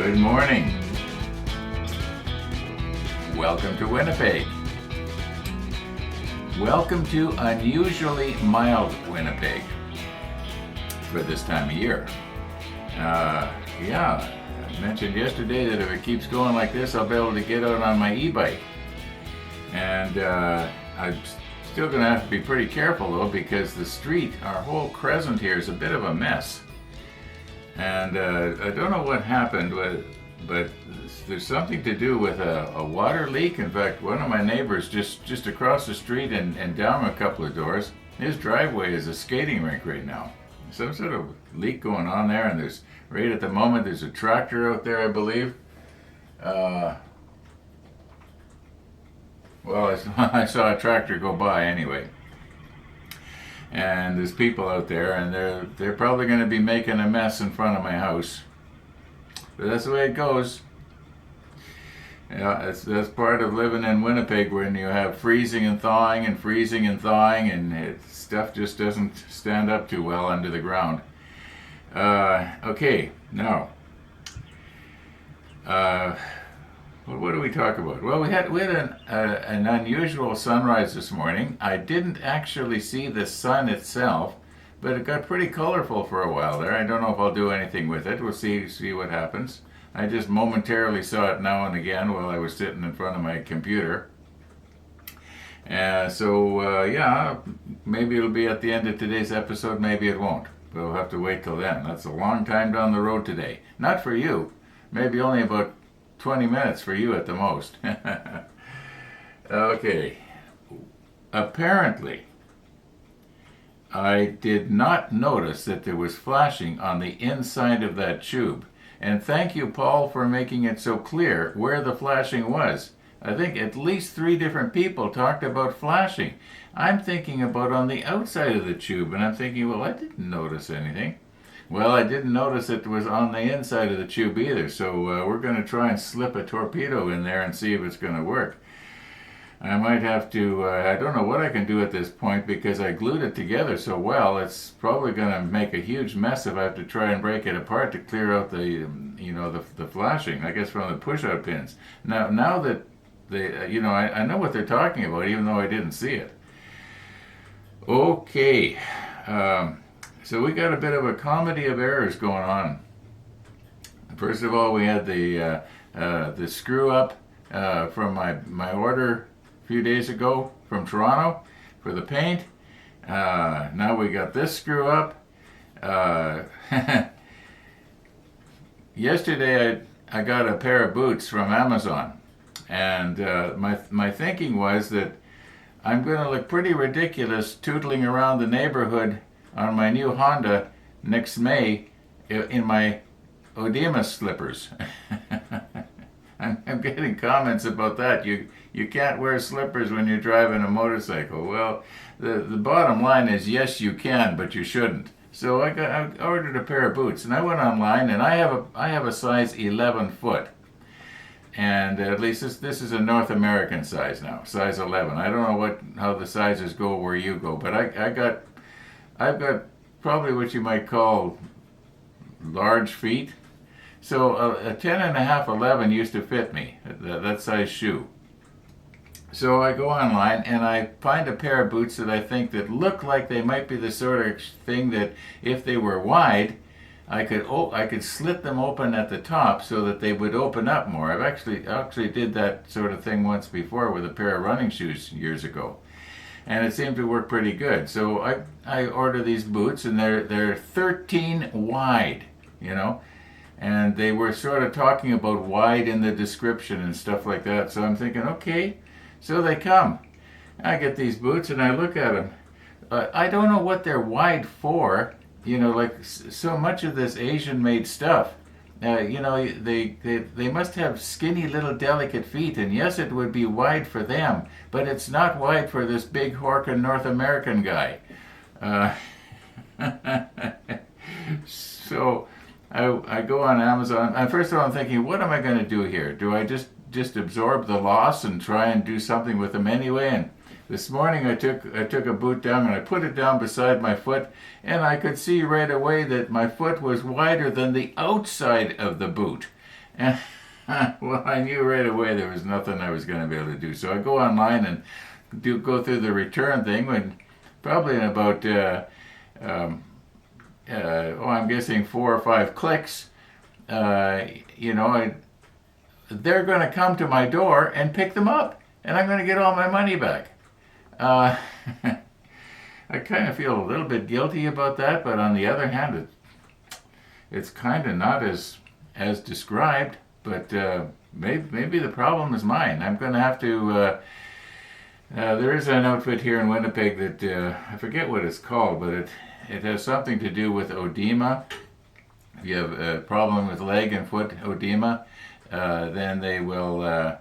Good morning. Welcome to Winnipeg. Welcome to unusually mild Winnipeg for this time of year. I mentioned yesterday that if it keeps going like this, I'll be able to get out on my e-bike. And I'm still going to have to be pretty careful though, because the street, our whole crescent here, is a bit of a mess. And I don't know what happened, but there's something to do with a water leak. In fact, one of my neighbors just across the street and down a couple of doors, his driveway is a skating rink right now. Some sort of leak going on there, and right at the moment there's a tractor out there, I believe. I saw a tractor go by anyway. And there's people out there, and they're probably going to be making a mess in front of my house. But that's the way it goes. Yeah, that's part of living in Winnipeg, when you have freezing and thawing, and stuff just doesn't stand up too well under the ground. Okay, now, what do we talk about? Well, we had an unusual sunrise this morning. I didn't actually see the sun itself, but it got pretty colorful for a while there. I don't know if I'll do anything with it. We'll see what happens. I just momentarily saw it now and again while I was sitting in front of my computer. Maybe it'll be at the end of today's episode, maybe it won't. We'll have to wait till then. That's a long time down the road today. Not for you. Maybe only about 20 minutes for you at the most. Okay. Apparently, I did not notice that there was flashing on the inside of that tube. And thank you, Paul, for making it so clear where the flashing was. I think at least 3 different people talked about flashing. I'm thinking about on the outside of the tube, and I'm thinking, well, I didn't notice anything. Well, I didn't notice it was on the inside of the tube either, so we're going to try and slip a torpedo in there and see if it's going to work. I might have to, I don't know what I can do at this point, because I glued it together so well. It's probably going to make a huge mess if I have to try and break it apart to clear out the flashing, I guess, from the push-out pins. Now that I know what they're talking about, even though I didn't see it. Okay, so we got a bit of a comedy of errors going on. First of all, we had the screw up from my order a few days ago from Toronto for the paint. Now we got this screw up. Yesterday I got a pair of boots from Amazon, and my thinking was that I'm going to look pretty ridiculous tootling around the neighborhood on my new Honda next May in my Odema slippers. I'm getting comments about that. You can't wear slippers when you're driving a motorcycle. Well, the bottom line is, yes, you can, but you shouldn't. So I ordered a pair of boots, and I went online, and I have a size 11 foot. And at least this is a North American size now, size 11. I don't know how the sizes go where you go, but I've got probably what you might call large feet. So a 10.5, 11 used to fit me, that size shoe. So I go online and I find a pair of boots that I think that look like they might be the sort of thing that if they were wide, I could slit them open at the top so that they would open up more. I've actually did that sort of thing once before with a pair of running shoes years ago, and it seemed to work pretty good. So I order these boots, and they're 13 wide, and they were sort of talking about wide in the description and stuff like that. So I'm thinking, okay, so they come. I get these boots and I look at them. I don't know what they're wide for. Like so much of this Asian-made stuff, they must have skinny little delicate feet, and yes, it would be wide for them, but it's not wide for this big horkin' North American guy. So I go on Amazon, and first of all I'm thinking, what am I going to do here? Do I just absorb the loss and try and do something with them anyway? And this morning I took a boot down and I put it down beside my foot, and I could see right away that my foot was wider than the outside of the boot. And well, I knew right away there was nothing I was going to be able to do. So I go online and go through the return thing. When probably in about I'm guessing 4 or 5 clicks, you know, they're going to come to my door and pick them up, and I'm going to get all my money back. Uh, I kind of feel a little bit guilty about that, but on the other hand, it's kind of not as described. But maybe the problem is mine. I'm going to have to. There is an outfit here in Winnipeg that I forget what it's called, but it has something to do with oedema. If you have a problem with leg and foot oedema, then they will.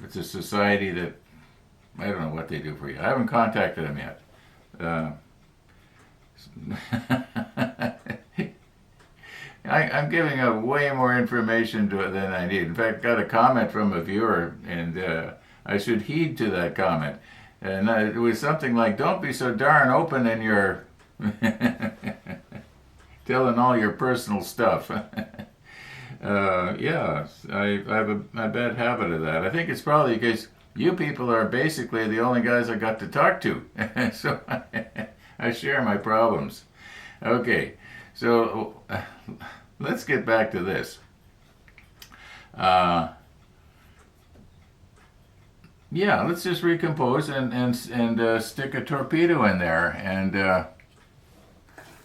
It's a society that I don't know what they do for you. I haven't contacted them yet. I'm giving out way more information to it than I need. In fact, got a comment from a viewer, and I should heed to that comment. And it was something like, "Don't be so darn open in your telling all your personal stuff." Yeah, I have a bad habit of that. I think it's probably because you people are basically the only guys I got to talk to, so I share my problems. Okay, so let's get back to this. Yeah, let's just recompose and stick a torpedo in there. And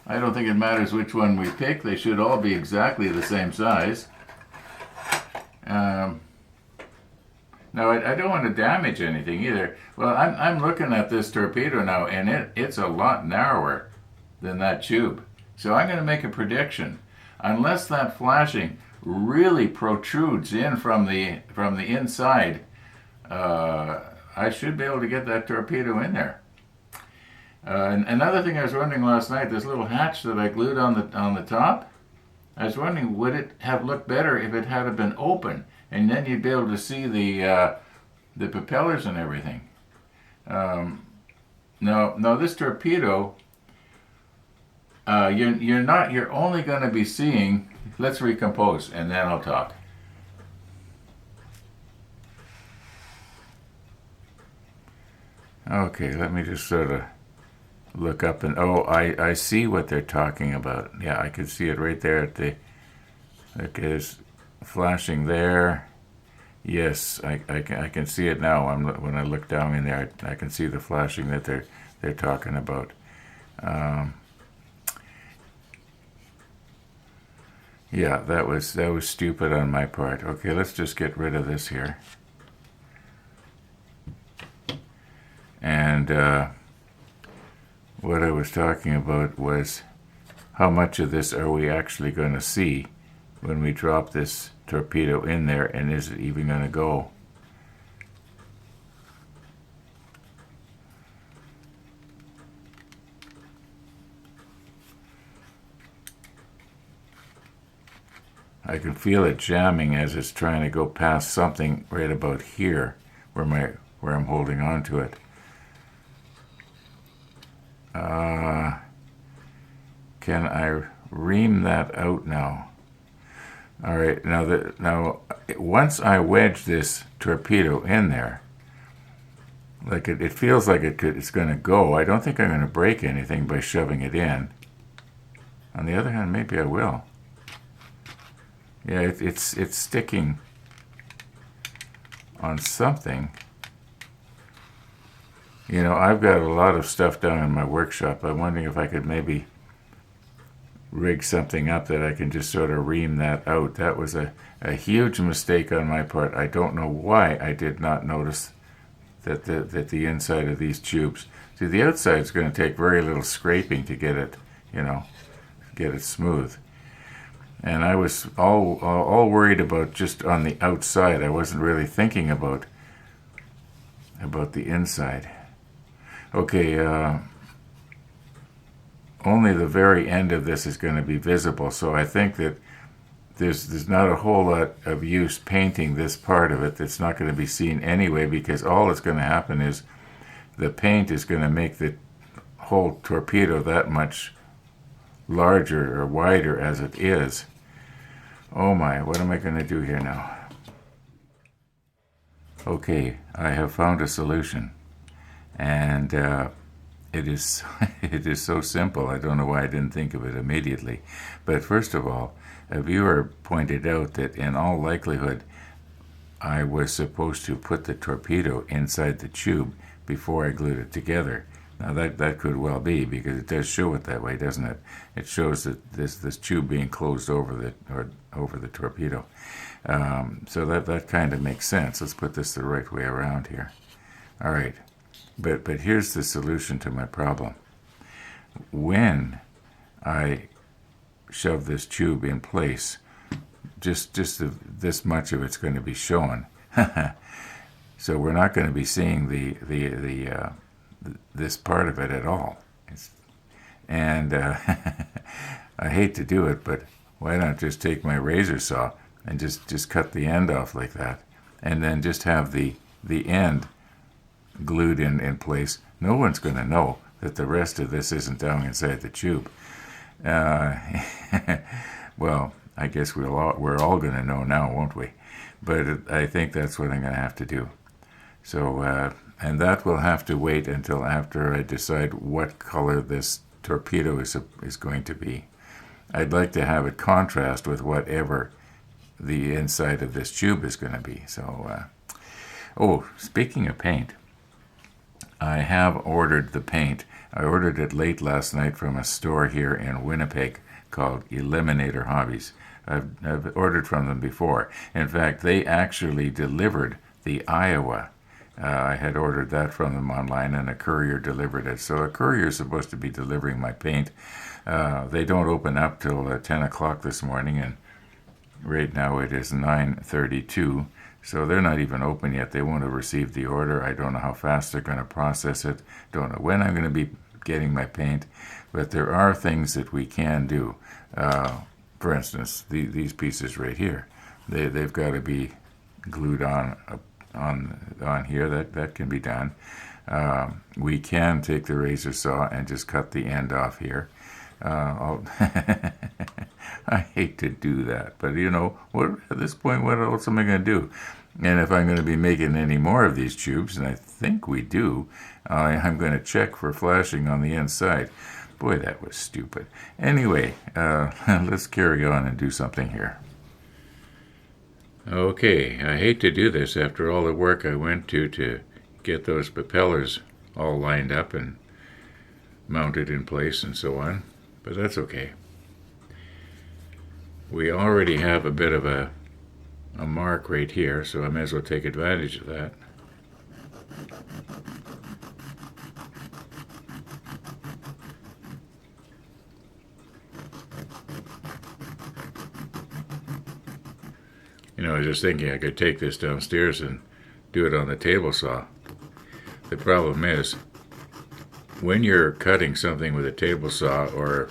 I don't think it matters which one we pick. They should all be exactly the same size. Now, I don't want to damage anything either. Well, I'm looking at this torpedo now, and it's a lot narrower than that tube. So I'm going to make a prediction. Unless that flashing really protrudes in from the inside, I should be able to get that torpedo in there. And another thing I was wondering last night, this little hatch that I glued on the top, I was wondering, would it have looked better if it had been open, and then you'd be able to see the propellers and everything. No, this torpedo, you're only going to be seeing. Let's recompose, and then I'll talk. Okay, let me just sort of look up and I see what they're talking about. Yeah, I can see it right there at the. Look, it's flashing there. Yes, I can see it now. When I look down in there, I can see the flashing that they're talking about. Yeah, that was stupid on my part. Okay, let's just get rid of this here. And what I was talking about was how much of this are we actually going to see when we drop this torpedo in there, and is it even going to go? I can feel it jamming as it's trying to go past something right about here where I'm holding on to it. Can I ream that out now? All right, now once I wedge this torpedo in there, like it feels like it's going to go. I don't think I'm going to break anything by shoving it in. On the other hand, maybe I will. Yeah, it's sticking on something. You know, I've got a lot of stuff down in my workshop. I'm wondering if I could maybe rig something up that I can just sort of ream that out. That was a huge mistake on my part. I don't know why I did not notice that the inside of these tubes. See, the outside is going to take very little scraping to get it, get it smooth. And I was all worried about just on the outside. I wasn't really thinking about the inside. Okay, only the very end of this is going to be visible, so I think that there's not a whole lot of use painting this part of it. That's not going to be seen anyway, because all that's going to happen is the paint is going to make the whole torpedo that much larger or wider as it is. Oh my, what am I going to do here now? Okay, I have found a solution. And it is it is so simple. I don't know why I didn't think of it immediately. But first of all, a viewer pointed out that in all likelihood, I was supposed to put the torpedo inside the tube before I glued it together. Now that could well be, because it does show it that way, doesn't it? It shows that this tube being closed over the torpedo. So that kind of makes sense. Let's put this the right way around here. All right, but here's the solution to my problem. When I shove this tube in place, just this much of it's going to be shown. So we're not going to be seeing this part of it at all. And I hate to do it, but why not just take my razor saw and just cut the end off like that, and then just have the end glued in place. No one's going to know that the rest of this isn't down inside the tube. Well, I guess we're all going to know now, won't we? But I think that's what I'm going to have to do. So, and that will have to wait until after I decide what color this torpedo is going to be. I'd like to have it contrast with whatever the inside of this tube is going to be. So, oh, speaking of paint, I have ordered the paint. I ordered it late last night from a store here in Winnipeg called Eliminator Hobbies. I've ordered from them before. In fact, they actually delivered the Iowa. I had ordered that from them online, and a courier delivered it. So a courier is supposed to be delivering my paint. They don't open up till 10 o'clock this morning, and right now it is 9:32. So they're not even open yet. They won't have received the order. I don't know how fast they're going to process it. Don't know when I'm going to be getting my paint. But there are things that we can do. For instance, these pieces right here, they've got to be glued on here. That can be done. We can take the razor saw and just cut the end off here. I hate to do that, but you know what? At this point, what else am I going to do? And if I'm going to be making any more of these tubes, and I think we do, I'm going to check for flashing on the inside. Boy, that was stupid. Anyway, let's carry on and do something here. Okay, I hate to do this after all the work I went to get those propellers all lined up and mounted in place and so on, but that's okay. We already have a bit of a mark right here, so I may as well take advantage of that. You know, I was just thinking I could take this downstairs and do it on the table saw. The problem is, when you're cutting something with a table saw, or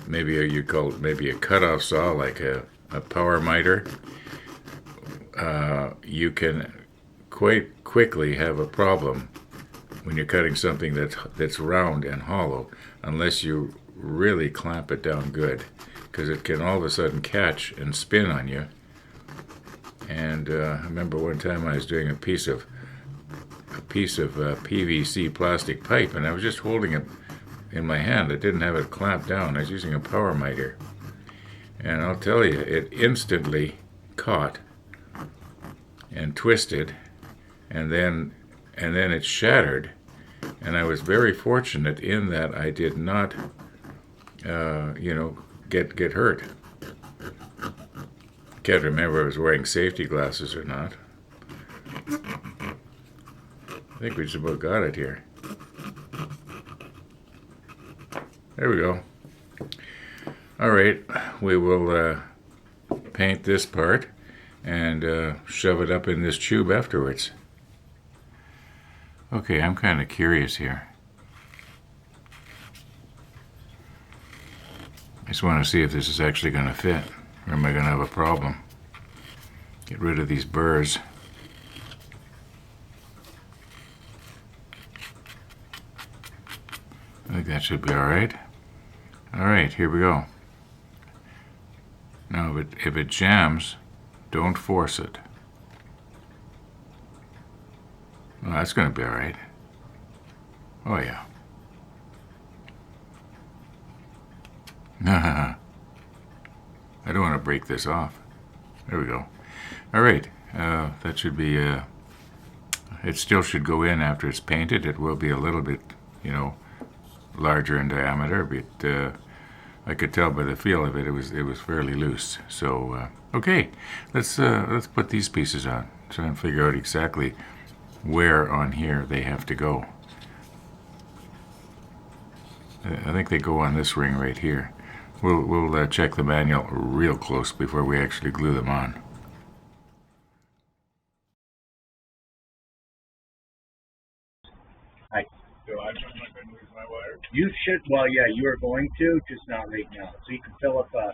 maybe you call it maybe a cutoff saw, like a power miter, you can quite quickly have a problem when you're cutting something that's round and hollow, unless you really clamp it down good, because it can all of a sudden catch and spin on you. And I remember one time I was doing a piece of PVC plastic pipe, and I was just holding it in my hand. I didn't have it clamped down. I was using a power miter, and I'll tell you, it instantly caught and twisted, and then it shattered. And I was very fortunate in that I did not, get hurt. Can't remember if I was wearing safety glasses or not. I think we just about got it here. There we go. All right, we will paint this part and shove it up in this tube afterwards. Okay, I'm kind of curious here. I just want to see if this is actually going to fit, or am I going to have a problem? Get rid of these burrs. I think that should be all right. All right, here we go. Now If it jams, don't force it. Well, that's going to be all right. Oh, yeah. I don't want to break this off. There we go. All right. That should be... it still should go in after it's painted. It will be a little bit, larger in diameter, but I could tell by the feel of it, it was fairly loose. So, okay. Let's put these pieces on. Try and figure out exactly where on here they have to go. I think they go on this ring right here. We'll check the manual real close before we actually glue them on. Hi. So I'm not going to lose my wire? You should, well, yeah, you are going to, just not right now. So you can fill up a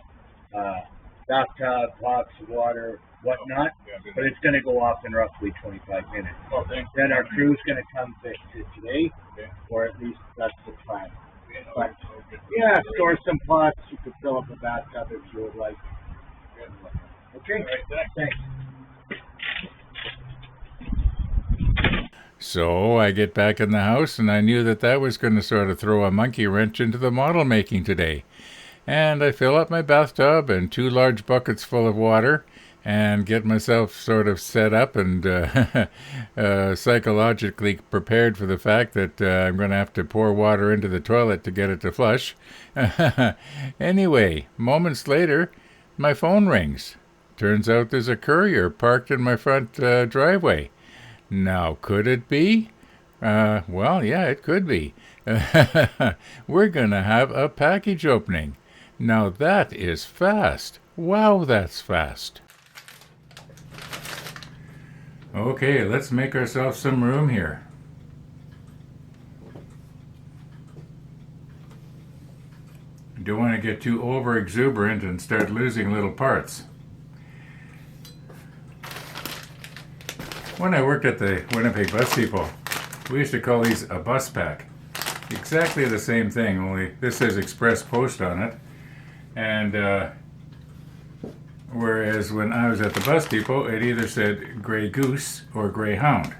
bathtub, pots of water, whatnot, but it's going to go off in roughly 25 minutes. Oh, thanks. Then our crew's going to come fix it today, Okay. or at least that's the plan. Okay. But, Okay. yeah, store some pots. You could fill up a bathtub if you would like. Okay? All right, Thanks. So I get back in the house, and I knew that was going to sort of throw a monkey wrench into the model making today. And I fill up my bathtub and 2 large buckets full of water and get myself sort of set up and psychologically prepared for the fact that I'm going to have to pour water into the toilet to get it to flush. Anyway, moments later, my phone rings. Turns out there's a courier parked in my front driveway. Now, could it be? Well, yeah, it could be. We're going to have a package opening. Now, that is fast. Wow, that's fast. Okay, let's make ourselves some room here. Don't want to get too over-exuberant and start losing little parts. When I worked at the Winnipeg Bus Depot, we used to call these a bus pack. Exactly the same thing, only this says Express Post on it. And whereas when I was at the bus depot, it either said Grey Goose or Greyhound.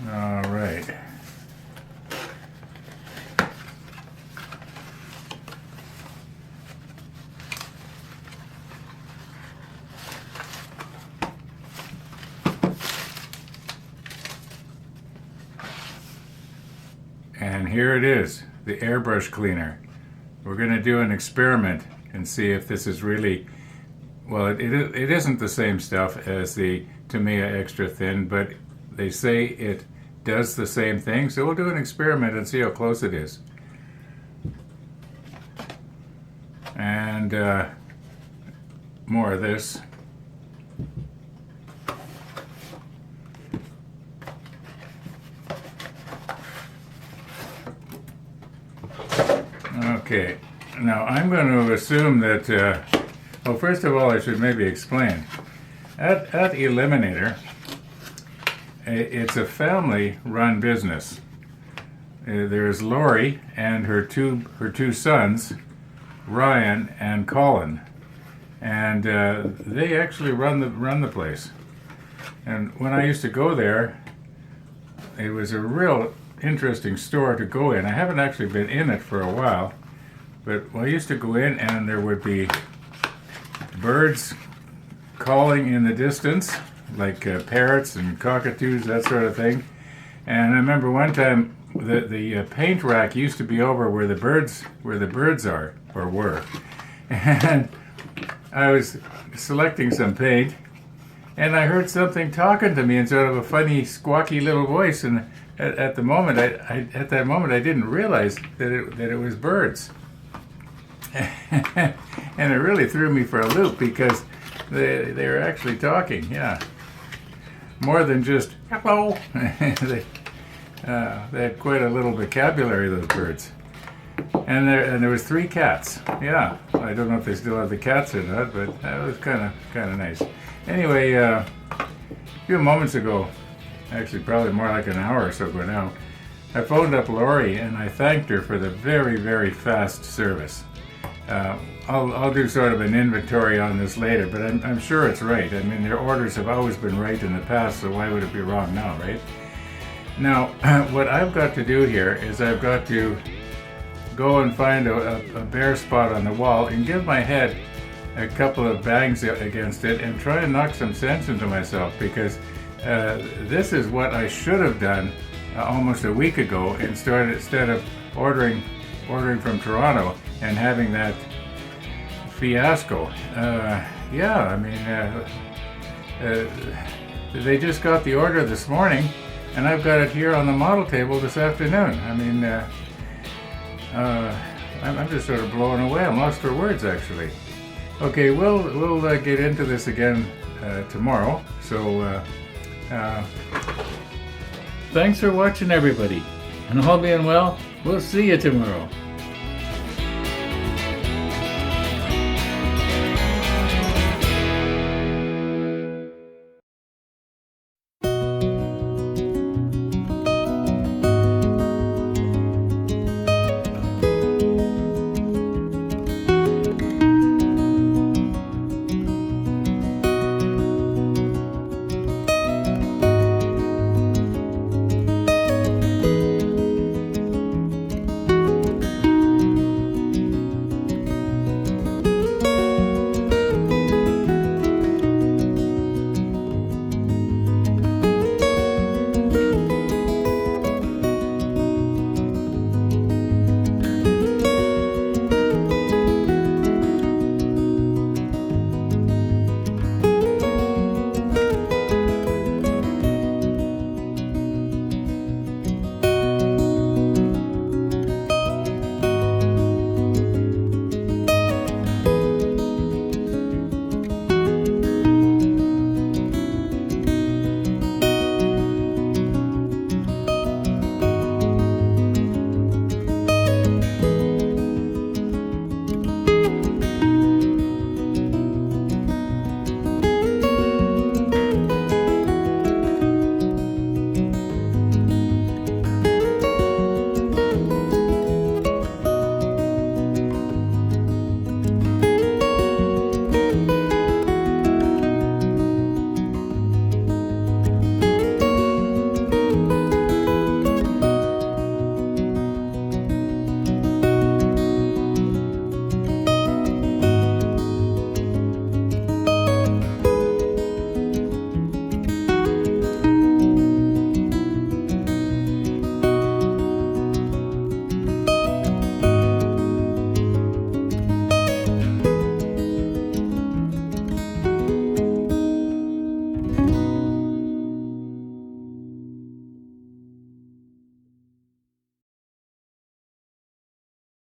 All right. And here it is, the airbrush cleaner. We're going to do an experiment and see if this is really, well, it isn't the same stuff as the Tamiya Extra Thin, but they say it does the same thing, so we'll do an experiment and see how close it is. And more of this. Okay, now I'm going to assume that, well, first of all, I should maybe explain. At Eliminator, it's a family-run business. There's Lori and her two sons, Ryan and Colin, and they actually run the place. And when I used to go there, it was a real interesting store to go in. I haven't actually been in it for a while, but I used to go in and there would be birds calling in the distance, like parrots and cockatoos, that sort of thing. And I remember one time the paint rack used to be over where the birds are or were, and I was selecting some paint, and I heard something talking to me in sort of a funny, squawky little voice. And at that moment, I didn't realize that it was birds, and it really threw me for a loop because they were actually talking. Yeah. More than just hello. They had quite a little vocabulary, those birds. And there was 3 cats. Yeah, I don't know if they still have the cats or not, but that was kind of nice. Anyway, a few moments ago, actually probably more like an hour or so ago now, I phoned up Lori and I thanked her for the very, very fast service. I'll do sort of an inventory on this later, but I'm sure it's right. I mean, their orders have always been right in the past, so why would it be wrong now, right? Now, what I've got to do here is I've got to go and find a bare spot on the wall and give my head a couple of bangs against it and try and knock some sense into myself, because this is what I should have done almost a week ago instead of ordering from Toronto and having that fiasco. Yeah, I mean, they just got the order this morning and I've got it here on the model table this afternoon. I mean, I'm just sort of blown away. I'm lost for words, actually. Okay, we'll get into this again tomorrow. So thanks for watching, everybody, and all being well, we'll see you tomorrow.